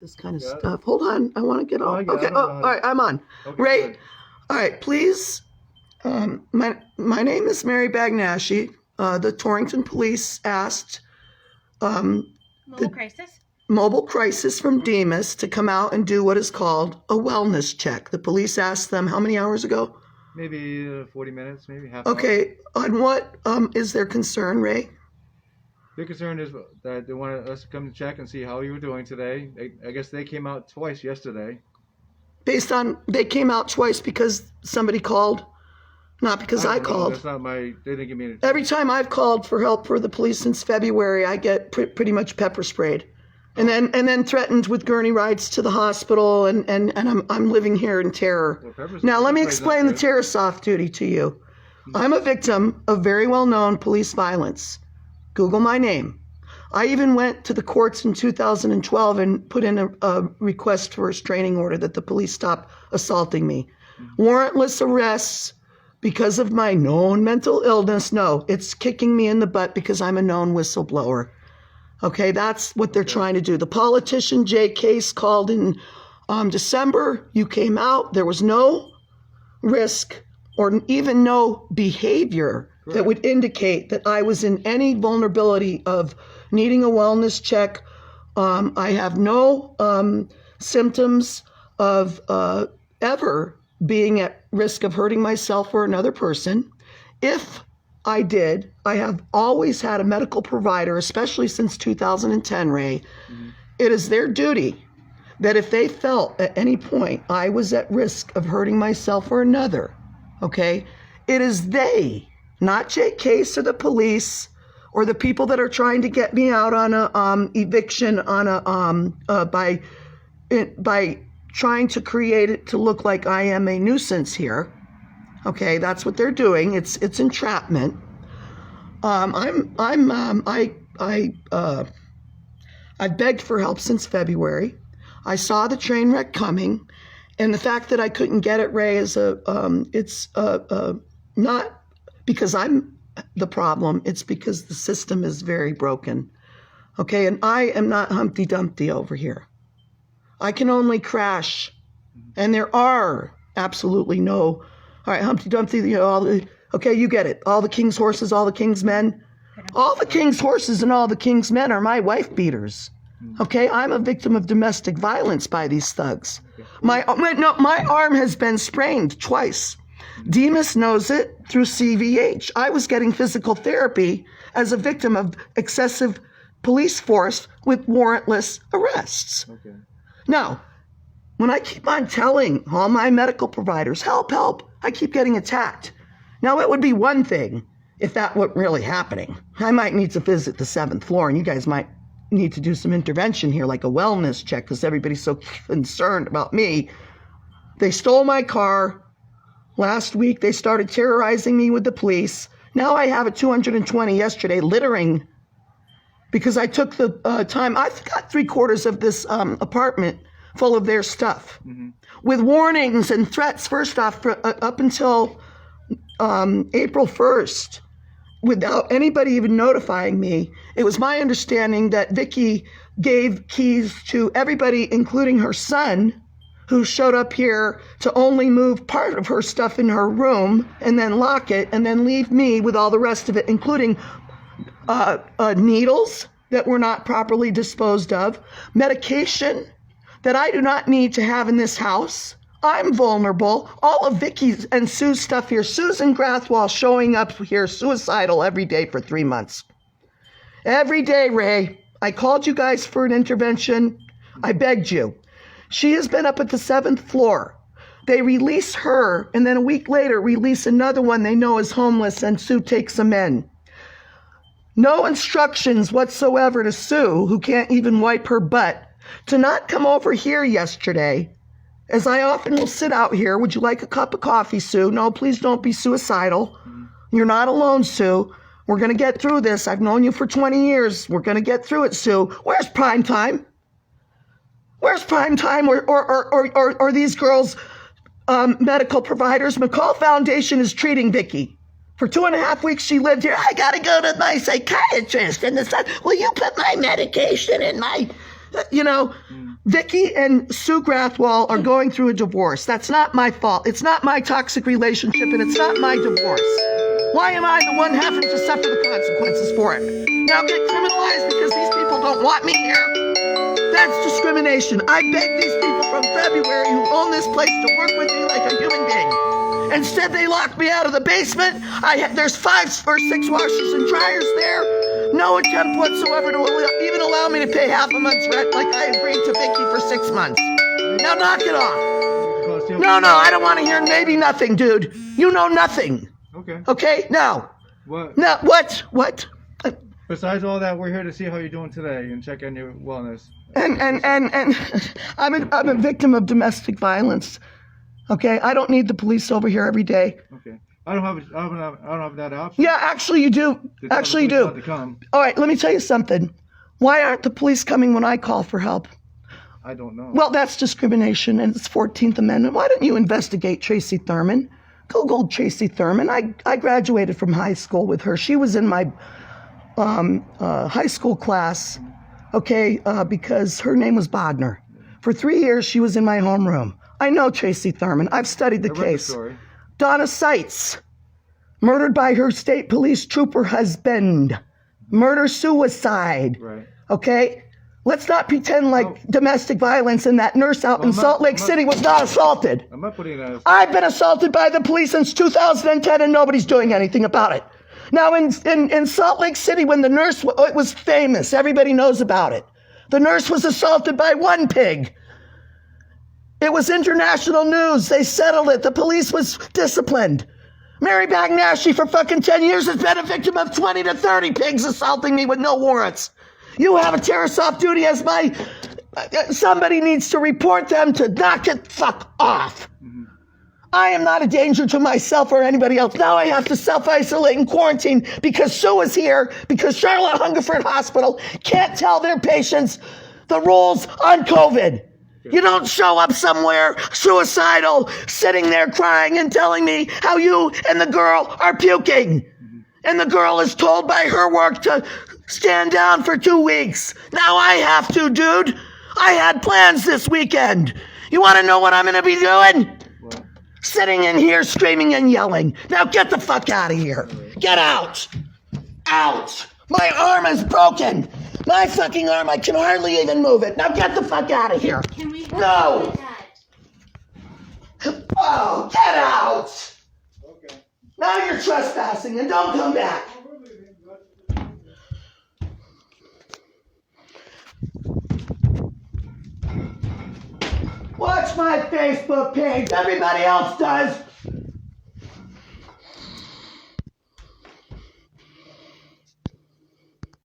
This kind of stuff. Hold on. I want to get on. Okay. Oh, all right. I'm on. Okay, Ray. good. All right. Please. My name is Mary Bagnashi. The Torrington Police asked Mobile Crisis from Demas to come out and do what is called a wellness check. The police asked them how many hours ago? Maybe 40 minutes, maybe half. Okay. On what is their concern, Ray? Their concern is that they wanted us to come to check and see how you were doing today. I guess they came out twice yesterday. Based on, they came out twice because somebody called, not because I called. That's not my, they didn't give me any. Every time I've called for help for the police since February, I get pretty much pepper sprayed. And then threatened with gurney rides to the hospital, and I'm living here in terror. Well, now let me explain the terrorist off duty to you. I'm a victim of very well-known police violence. Google my name. I even went to the courts in 2012 and put in a request for a restraining order that the police stop assaulting me. Warrantless arrests because of my known mental illness. No, it's kicking me in the butt because I'm a known whistleblower. Okay, that's what they're trying to do. The politician Jay Case called in December. You came out. There was no risk or even no behavior that would indicate that I was in any vulnerability of needing a wellness check. I have no symptoms of ever being at risk of hurting myself or another person. If I did, I have always had a medical provider, especially since 2010, Ray. Mm-hmm. It is their duty that if they felt at any point I was at risk of hurting myself or another, okay, it is they, not Jay Case or the police or the people that are trying to get me out on a eviction on a by trying to create it to look like I am a nuisance here. Okay, that's what they're doing. It's entrapment. I've begged for help since February. I saw the train wreck coming, and the fact that I couldn't get it, Ray, is not because I'm the problem. It's because the system is very broken. Okay, and I am not Humpty Dumpty over here. I can only crash, and there are absolutely no. All right, Humpty Dumpty, you know, okay, you get it. All the king's horses, all the king's men. All the king's horses and all the king's men are my wife beaters. Okay, I'm a victim of domestic violence by these thugs. My arm has been sprained twice. Demas knows it through CVH. I was getting physical therapy as a victim of excessive police force with warrantless arrests. Okay. Now, when I keep on telling all my medical providers, help, I keep getting attacked. Now, it would be one thing if that were really happening. I might need to visit the 7th floor, and you guys might need to do some intervention here, like a wellness check, because everybody's so concerned about me. They stole my car. Last week, they started terrorizing me with the police. Now I have a 220 yesterday, littering, because I took the time. I've got 3/4 of this apartment full of their stuff, with warnings and threats, first off, up until April 1st, without anybody even notifying me. It was my understanding that Vicky gave keys to everybody, including her son, who showed up here to only move part of her stuff in her room and then lock it and then leave me with all the rest of it, including needles that were not properly disposed of, medication that I do not need to have in this house. I'm vulnerable. All of Vicky's and Sue's stuff here. Susan Grathwall showing up here suicidal every day for 3 months. Every day, Ray. I called you guys for an intervention. I begged you. She has been up at the 7th floor. They release her, and then a week later release another one they know is homeless, and Sue takes them in. No instructions whatsoever to Sue, who can't even wipe her butt, to not come over here yesterday, as I often will sit out here. Would you like a cup of coffee, Sue? No, please don't be suicidal. You're not alone, Sue. We're going to get through this. I've known you for 20 years. We're going to get through it, Sue. Where's prime time? Where's prime time or these girls' medical providers? McCall Foundation is treating Vicky. For 2.5 weeks she lived here. I got to go to my psychiatrist. And the son, will you put my medication in my, Vicky and Sue Grathwall are going through a divorce. That's not my fault. It's not my toxic relationship, and it's not my divorce. Why am I the one having to suffer the consequences for it? Now get criminalized because these people don't want me here? That's discrimination. I begged these people from February who own this place to work with me like a human being. Instead, they locked me out of the basement. There's 5 or 6 washers and dryers there. No attempt whatsoever to even allow me to pay half a month's rent like I agreed to Vicky for 6 months. Now knock it off. No, I don't want to hear maybe nothing, dude. You know nothing. Okay. Okay, now. What? Now, what? Besides all that, we're here to see how you're doing today and check on your wellness. And I'm a victim of domestic violence. Okay, I don't need the police over here every day. Okay, I don't have that option. Yeah, actually you do. Actually you do. All right, let me tell you something. Why aren't the police coming when I call for help? I don't know. Well, that's discrimination, and it's 14th Amendment. Why don't you investigate Tracy Thurman? Google Tracy Thurman. I graduated from high school with her. She was in my high school class, okay, because her name was Bodner. For 3 years, she was in my homeroom. I know Tracy Thurman. I've studied the case. Donna Seitz, murdered by her state police trooper husband. Murder-suicide. Right. Okay? Let's not pretend like domestic violence and that nurse out in Salt Lake City was not assaulted. I'm not putting that. I've been assaulted by the police since 2010 and nobody's doing anything about it. Now in Salt Lake City, when the nurse, it was famous. Everybody knows about it. The nurse was assaulted by one pig. It was international news. They settled it. The police was disciplined. Mary Bagnaschi for fucking 10 years has been a victim of 20 to 30 pigs assaulting me with no warrants. You have a terrorist off duty as my... somebody needs to report them to knock it fuck off. Mm-hmm. I am not a danger to myself or anybody else. Now I have to self-isolate and quarantine because Sue is here, because Charlotte Hungerford Hospital can't tell their patients the rules on COVID. You don't show up somewhere suicidal, sitting there crying and telling me how you and the girl are puking. Mm-hmm. And the girl is told by her work to stand down for 2 weeks. Now I have to, dude. I had plans this weekend. You want to know what I'm going to be doing? What? Sitting in here screaming and yelling. Now get the fuck out of here. Get out. Out. My arm is broken. My fucking arm, I can hardly even move it. Now get the fuck out of here. Can we No. Oh, get out. Okay. Now you're trespassing and don't come back. Watch my Facebook page. Everybody else does.